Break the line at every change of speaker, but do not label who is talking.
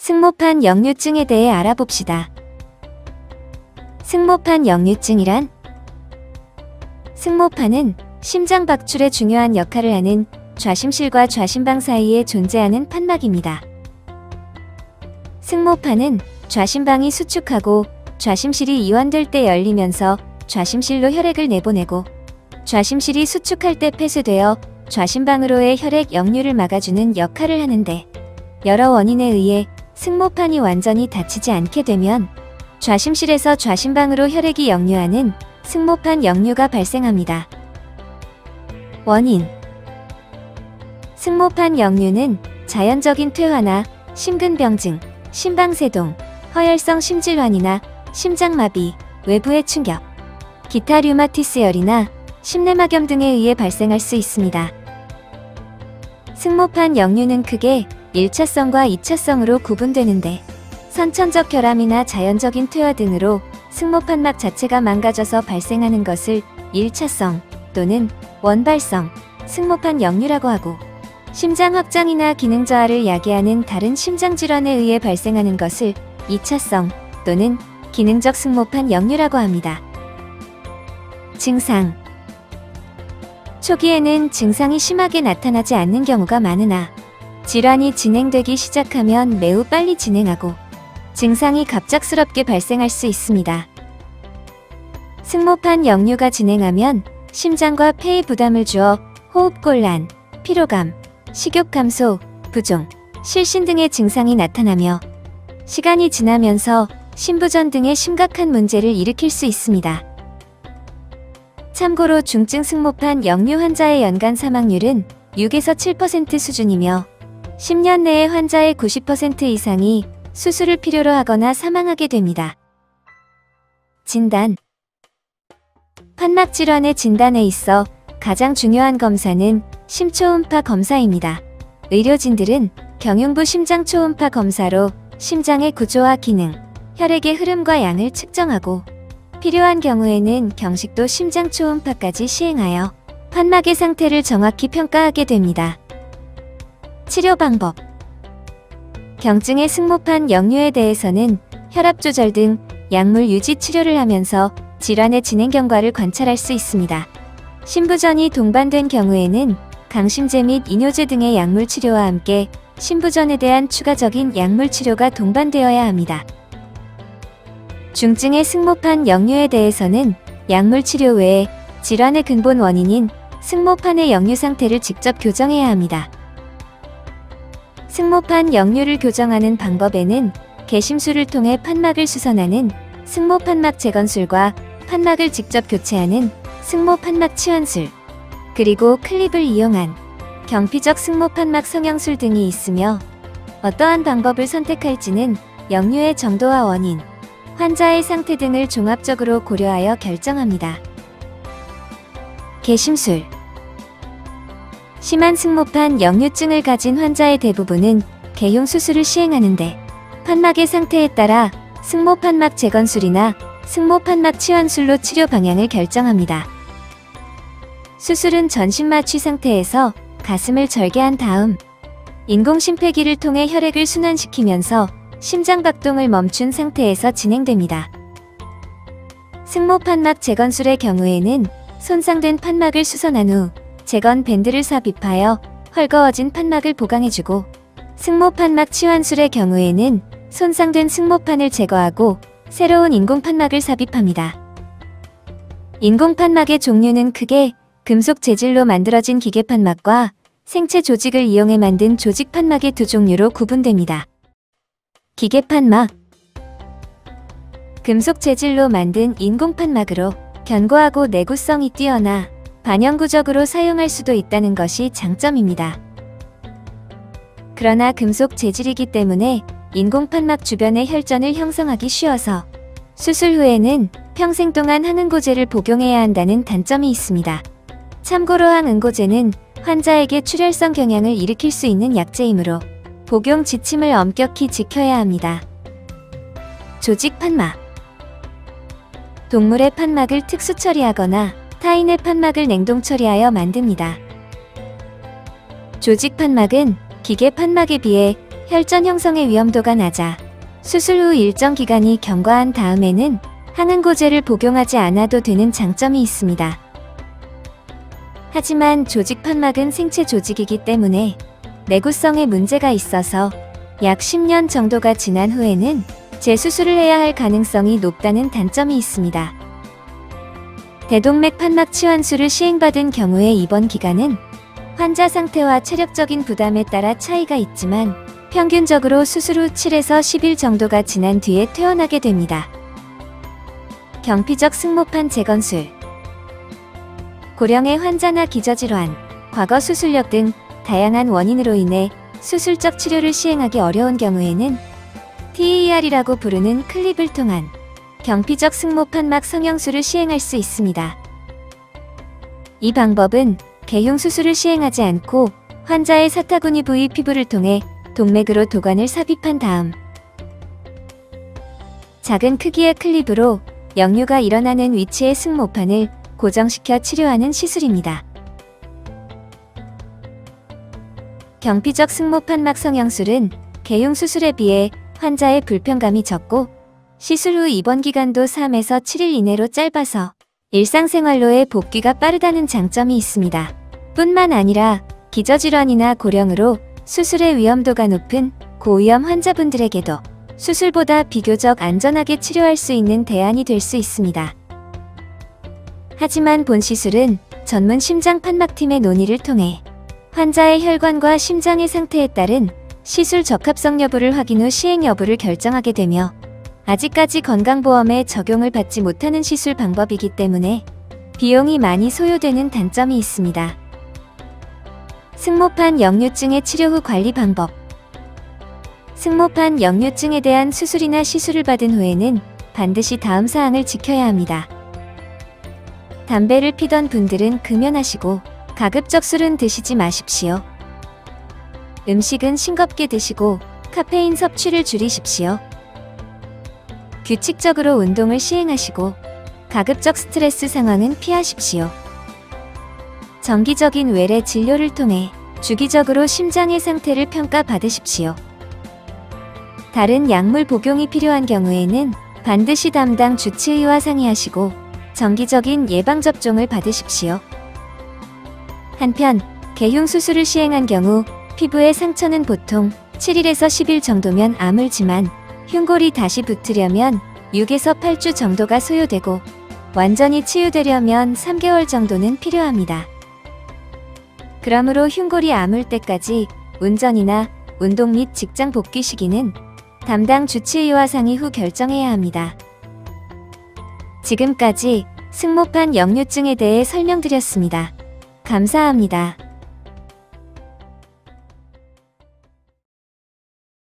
승모판 역류증에 대해 알아봅시다. 승모판 역류증이란? 승모판은 심장 박출에 중요한 역할을 하는 좌심실과 좌심방 사이에 존재하는 판막입니다. 승모판은 좌심방이 수축하고 좌심실이 이완될 때 열리면서 좌심실로 혈액을 내보내고, 좌심실이 수축할 때 폐쇄되어 좌심방으로의 혈액 역류를 막아주는 역할을 하는데, 여러 원인에 의해 승모판이 완전히 닫히지 않게 되면 좌심실에서 좌심방으로 혈액이 역류하는 승모판 역류가 발생합니다. 원인: 승모판 역류는 자연적인 퇴화나 심근병증, 심방세동, 허혈성 심질환이나 심장마비, 외부의 충격, 기타 류마티스열이나 심내막염 등에 의해 발생할 수 있습니다. 승모판 역류는 크게 1차성과 2차성으로 구분되는데, 선천적 결함이나 자연적인 퇴화 등으로 승모판막 자체가 망가져서 발생하는 것을 1차성 또는 원발성 승모판 역류라고 하고, 심장 확장이나 기능 저하를 야기하는 다른 심장질환에 의해 발생하는 것을 2차성 또는 기능적 승모판 역류라고 합니다. 증상: 초기에는 증상이 심하게 나타나지 않는 경우가 많으나, 질환이 진행되기 시작하면 매우 빨리 진행하고 증상이 갑작스럽게 발생할 수 있습니다. 승모판 역류가 진행하면 심장과 폐에 부담을 주어 호흡곤란, 피로감, 식욕 감소, 부종, 실신 등의 증상이 나타나며 시간이 지나면서 심부전 등의 심각한 문제를 일으킬 수 있습니다. 참고로 중증 승모판 역류 환자의 연간 사망률은 6에서 7% 수준이며 10년 내에 환자의 90% 이상이 수술을 필요로 하거나 사망하게 됩니다. 진단: 판막 질환의 진단에 있어 가장 중요한 검사는 심초음파 검사입니다. 의료진들은 경흉부 심장초음파 검사로 심장의 구조와 기능, 혈액의 흐름과 양을 측정하고, 필요한 경우에는 경식도 심장초음파까지 시행하여 판막의 상태를 정확히 평가하게 됩니다. 치료 방법: 경증의 승모판 역류에 대해서는 혈압 조절 등 약물 유지 치료를 하면서 질환의 진행 경과를 관찰할 수 있습니다. 심부전이 동반된 경우에는 강심제 및 이뇨제 등의 약물 치료와 함께 심부전에 대한 추가적인 약물 치료가 동반되어야 합니다. 중증의 승모판 역류에 대해서는 약물 치료 외에 질환의 근본 원인인 승모판의 역류 상태를 직접 교정해야 합니다. 승모판 역류를 교정하는 방법에는 개심술을 통해 판막을 수선하는 승모판막 재건술과 판막을 직접 교체하는 승모판막 치환술, 그리고 클립을 이용한 경피적 승모판막 성형술 등이 있으며, 어떠한 방법을 선택할지는 역류의 정도와 원인, 환자의 상태 등을 종합적으로 고려하여 결정합니다. 개심술: 심한 승모판 역류증을 가진 환자의 대부분은 개흉 수술을 시행하는데, 판막의 상태에 따라 승모판막 재건술이나 승모판막 치환술로 치료 방향을 결정합니다. 수술은 전신 마취 상태에서 가슴을 절개한 다음 인공심폐기를 통해 혈액을 순환시키면서 심장박동을 멈춘 상태에서 진행됩니다. 승모판막 재건술의 경우에는 손상된 판막을 수선한 후 재건 밴드를 삽입하여 헐거워진 판막을 보강해주고, 승모판막 치환술의 경우에는 손상된 승모판을 제거하고 새로운 인공판막을 삽입합니다. 인공판막의 종류는 크게 금속 재질로 만들어진 기계판막과 생체 조직을 이용해 만든 조직판막의 두 종류로 구분됩니다. 기계판막: 금속 재질로 만든 인공판막으로 견고하고 내구성이 뛰어나 반영구적으로 사용할 수도 있다는 것이 장점입니다. 그러나 금속 재질이기 때문에 인공판막 주변에 혈전을 형성하기 쉬워서 수술 후에는 평생 동안 항응고제를 복용해야 한다는 단점이 있습니다. 참고로 항응고제는 환자에게 출혈성 경향을 일으킬 수 있는 약제이므로 복용 지침을 엄격히 지켜야 합니다. 조직판막: 동물의 판막을 특수 처리하거나 타인의 판막을 냉동 처리하여 만듭니다. 조직판막은 기계판막에 비해 혈전 형성의 위험도가 낮아 수술 후 일정 기간이 경과한 다음에는 항응고제를 복용하지 않아도 되는 장점이 있습니다. 하지만 조직 판막은 생체 조직이기 때문에 내구성에 문제가 있어서 약 10년 정도가 지난 후에는 재수술을 해야 할 가능성이 높다는 단점이 있습니다. 대동맥 판막 치환술을 시행받은 경우의 입원 기간은 환자 상태와 체력적인 부담에 따라 차이가 있지만 평균적으로 수술 후 7에서 10일 정도가 지난 뒤에 퇴원하게 됩니다. 경피적 승모판 재건술. 고령의 환자나 기저질환, 과거 수술력 등 다양한 원인으로 인해 수술적 치료를 시행하기 어려운 경우에는 TER이라고 부르는 클립을 통한 경피적 승모판막 성형술을 시행할 수 있습니다. 이 방법은 개흉 수술을 시행하지 않고 환자의 사타구니 부위 피부를 통해 동맥으로 도관을 삽입한 다음 작은 크기의 클립으로 역류가 일어나는 위치의 승모판을 고정시켜 치료하는 시술입니다. 경피적 승모판막 성형술은 개흉 수술에 비해 환자의 불편감이 적고 시술 후 입원 기간도 3에서 7일 이내로 짧아서 일상생활로의 복귀가 빠르다는 장점이 있습니다. 뿐만 아니라 기저질환이나 고령으로 수술의 위험도가 높은 고위험 환자분들에게도 수술보다 비교적 안전하게 치료할 수 있는 대안이 될 수 있습니다. 하지만 본 시술은 전문 심장판막팀의 논의를 통해 환자의 혈관과 심장의 상태에 따른 시술 적합성 여부를 확인 후 시행 여부를 결정하게 되며 아직까지 건강보험에 적용을 받지 못하는 시술 방법이기 때문에 비용이 많이 소요되는 단점이 있습니다. 승모판 역류증의 치료 후 관리 방법. 승모판 역류증에 대한 수술이나 시술을 받은 후에는 반드시 다음 사항을 지켜야 합니다. 담배를 피던 분들은 금연하시고 가급적 술은 드시지 마십시오. 음식은 싱겁게 드시고 카페인 섭취를 줄이십시오. 규칙적으로 운동을 시행하시고 가급적 스트레스 상황은 피하십시오. 정기적인 외래 진료를 통해 주기적으로 심장의 상태를 평가받으십시오. 다른 약물 복용이 필요한 경우에는 반드시 담당 주치의와 상의하시고 정기적인 예방접종을 받으십시오. 한편 개흉 수술을 시행한 경우 피부의 상처는 보통 7일에서 10일 정도면 아물지만 흉골이 다시 붙으려면 6에서 8주 정도가 소요되고 완전히 치유되려면 3개월 정도는 필요합니다. 그러므로 흉골이 아물 때까지 운전이나 운동 및 직장 복귀 시기는 담당 주치의와 상의 후 결정해야 합니다. 지금까지 승모판 역류증에 대해 설명드렸습니다. 감사합니다.